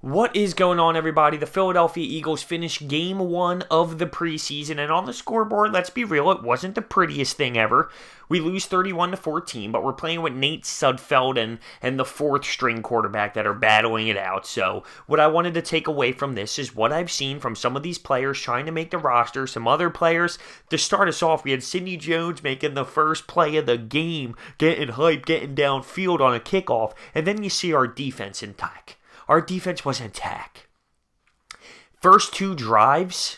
What is going on, everybody? The Philadelphia Eagles finished game 1 of the preseason, and on the scoreboard, let's be real, it wasn't the prettiest thing ever. We lose 31-14, but we're playing with Nate Sudfeld and the fourth-string quarterback that are battling it out. So what I wanted to take away from this is what I've seen from some of these players trying to make the roster, some other players. To start us off, we had Sidney Jones making the first play of the game, getting hype, getting downfield on a kickoff, and then you see our defense intact. Our defense was intact. First 2 drives,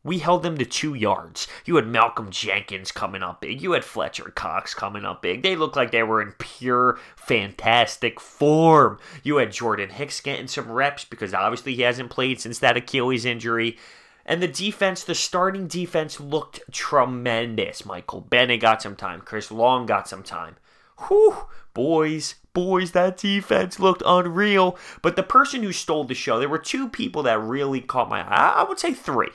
we held them to 2 yards. You had Malcolm Jenkins coming up big. You had Fletcher Cox coming up big. They looked like they were in pure, fantastic form. You had Jordan Hicks getting some reps because obviously he hasn't played since that Achilles injury. And the defense, the starting defense, looked tremendous. Michael Bennett got some time. Chris Long got some time. Whew, boys, that defense looked unreal. But the person who stole the show, there were 2 people that really caught my eye. I would say 3.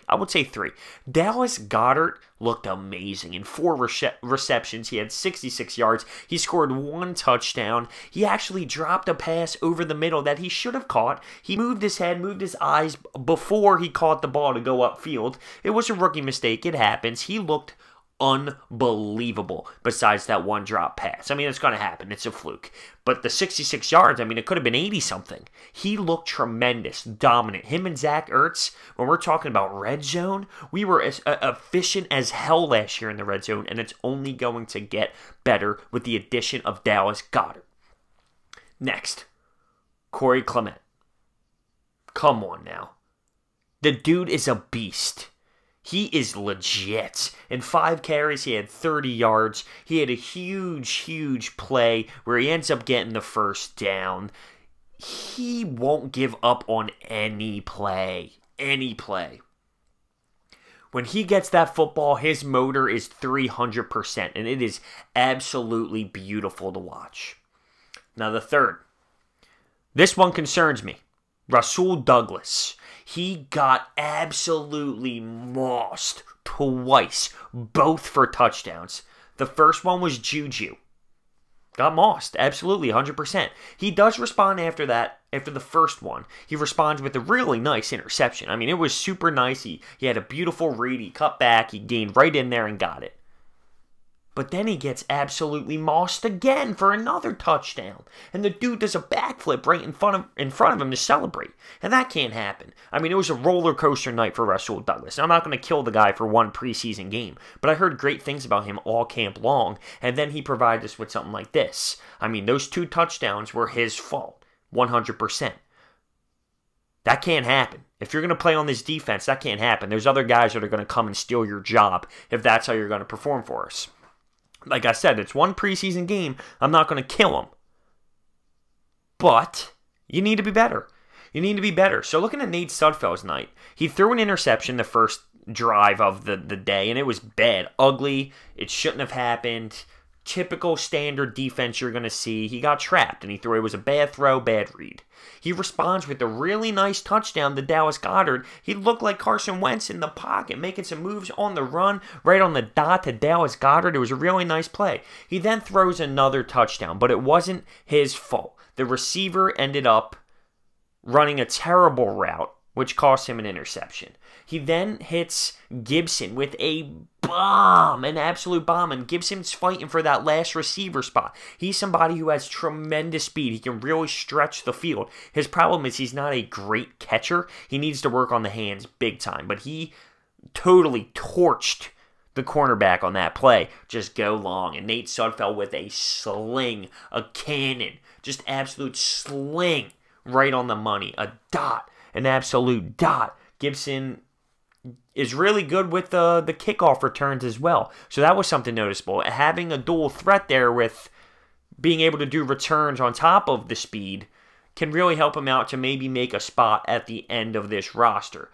Dallas Goedert looked amazing. In 4 receptions, he had 66 yards. He scored 1 touchdown. He actually dropped a pass over the middle that he should have caught. He moved his head, moved his eyes before he caught the ball to go upfield. It was a rookie mistake. It happens. He looked unbelievable besides that 1 drop pass. I mean, it's going to happen. It's a fluke. But the 66 yards, I mean, it could have been 80-something. He looked tremendous, dominant. Him and Zach Ertz, when we're talking about red zone, we were as efficient as hell last year in the red zone, and it's only going to get better with the addition of Dallas Goedert. Next, Corey Clement. Come on now. The dude is a beast. He is legit. In 5 carries, he had 30 yards. He had a huge play where he ends up getting the first down. He won't give up on any play. When he gets that football, his motor is 300%, and it is absolutely beautiful to watch. Now the third. This one concerns me. Rasul Douglas. He got absolutely mossed twice, both for touchdowns. The first one was Juju. Got mossed, absolutely, 100%. He does respond after that, after the first one. He responds with a really nice interception. I mean, it was super nice. He had a beautiful read. He cut back. He gained right in there and got it. But then he gets absolutely mossed again for another touchdown. And the dude does a backflip right in front of him to celebrate. And that can't happen. I mean, it was a roller coaster night for Rasul Douglas. I'm not going to kill the guy for 1 preseason game. But I heard great things about him all camp long. And then he provided us with something like this. I mean, those 2 touchdowns were his fault. 100%. That can't happen. If you're going to play on this defense, that can't happen. There's other guys that are going to come and steal your job if that's how you're going to perform for us. Like I said, it's 1 preseason game. I'm not going to kill him. But you need to be better. So looking at Nate Sudfeld's night, he threw an interception the first drive of the day, and it was bad, ugly. It shouldn't have happened. Typical standard defense you're going to see. He got trapped, and it was a bad throw, bad read. He responds with a really nice touchdown to Dallas Goedert. He looked like Carson Wentz in the pocket, making some moves on the run, right on the dot to Dallas Goedert. It was a really nice play. He then throws another touchdown, but it wasn't his fault. The receiver ended up running a terrible route, which cost him an interception. He then hits Gibson with a bomb, an absolute bomb, and Gibson's fighting for that last receiver spot. He's somebody who has tremendous speed. He can really stretch the field. His problem is he's not a great catcher. He needs to work on the hands big time, but he totally torched the cornerback on that play. Just go long, and Nate Sudfeld with a sling, a cannon, just absolute sling right on the money, a dot, an absolute dot. Gibson is really good with the kickoff returns as well. So that was something noticeable. Having a dual threat there with being able to do returns on top of the speed can really help him out to maybe make a spot at the end of this roster.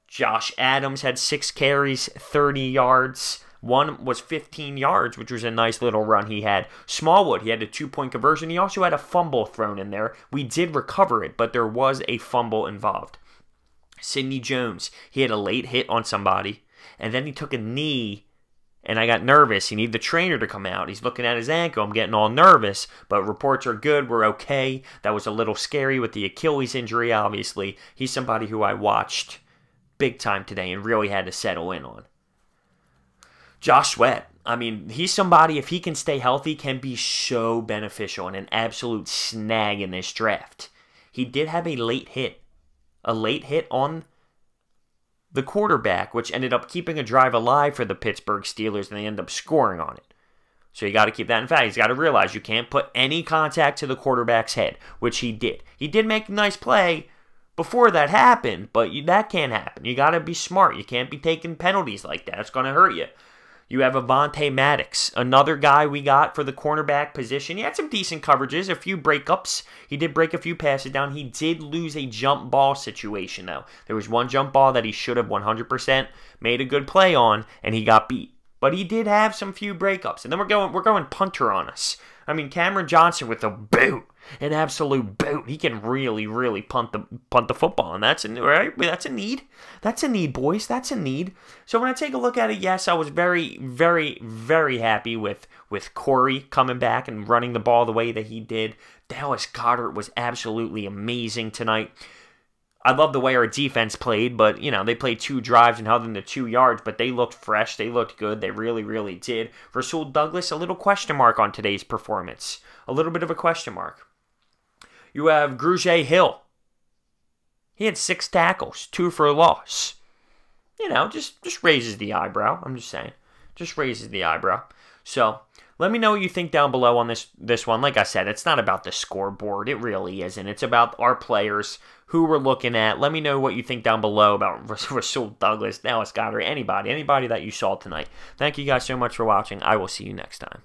Josh Adams had 6 carries, 30 yards. 1 was 15 yards, which was a nice little run he had. Smallwood, he had a 2-point conversion. He also had a fumble thrown in there. We did recover it, but there was a fumble involved. Sidney Jones, he had a late hit on somebody, and then he took a knee And I got nervous. You need the trainer to come out. He's looking at his ankle. I'm getting all nervous. But reports are good. We're okay. That was a little scary with the Achilles injury, obviously. He's somebody who I watched big time today and really had to settle in on. Josh Sweat. I mean, he's somebody, if he can stay healthy, can be so beneficial and an absolute snag in this draft. He did have a late hit. A late hit on the quarterback, which ended up keeping a drive alive for the Pittsburgh Steelers, and they end up scoring on it. So you got to keep that in fact. He's got to realize you can't put any contact to the quarterback's head, which he did. He did make a nice play before that happened, but that can't happen. You got to be smart. You can't be taking penalties like that. It's going to hurt you. You have Avonte Maddox, another guy we got for the cornerback position. He had some decent coverages, a few breakups. He did break a few passes down. He did lose a jump ball situation, though. There was one jump ball that he should have 100% made a good play on, and he got beat. But he did have some few breakups. And then we're going punter on us. I mean, Cameron Johnson with a boot, an absolute boot. He can really, really punt the football, and that's a need. That's a need, boys. That's a need. So when I take a look at it, yes, I was very, very, very happy with Corey coming back and running the ball the way that he did. Dallas Goedert was absolutely amazing tonight. I love the way our defense played, but, they played 2 drives and held them to 2 yards, but they looked fresh. They looked good. They really, really did. Rasul Douglas, a little question mark on today's performance. A little bit of a question mark. You have Grugier Hill. He had 6 tackles, 2 for a loss. Just raises the eyebrow. I'm just saying. Just raises the eyebrow. So, let me know what you think down below on this one. Like I said, it's not about the scoreboard. It really isn't. It's about our players, who we're looking at. Let me know what you think down below about Rasul Douglas, Dallas Goedert, anybody that you saw tonight. Thank you guys so much for watching. I will see you next time.